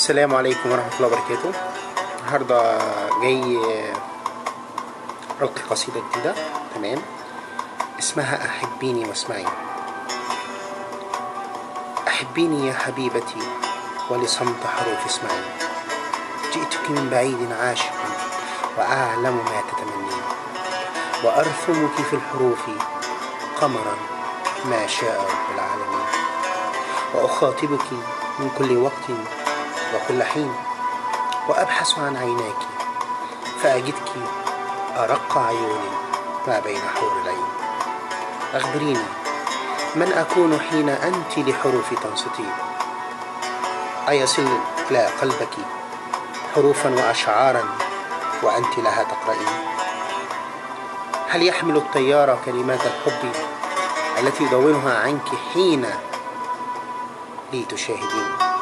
السلام عليكم ورحمة الله وبركاته. النهاردة جاي ألقي قصيدة جديدة. تمام، اسمها أحبيني واسمعي. أحبيني يا حبيبتي ولصمت حروف اسمعي. جئتك من بعيد عاشقا وأعلم ما تتمنين، وأرثمك في الحروف قمرا ما شاء رب العالمين، وأخاطبك من كل وقت وكل حين، وأبحث عن عيناك فأجدك أرق عيون ما بين حور العين. أخبريني من أكون حين أنت لحروف تنصتين؟ أيصل إلى قلبك حروفا وأشعارا وأنت لها تقرئين؟ هل يحمل الطيار كلمات الحب التي يدونها عنك حين لي تشاهدين؟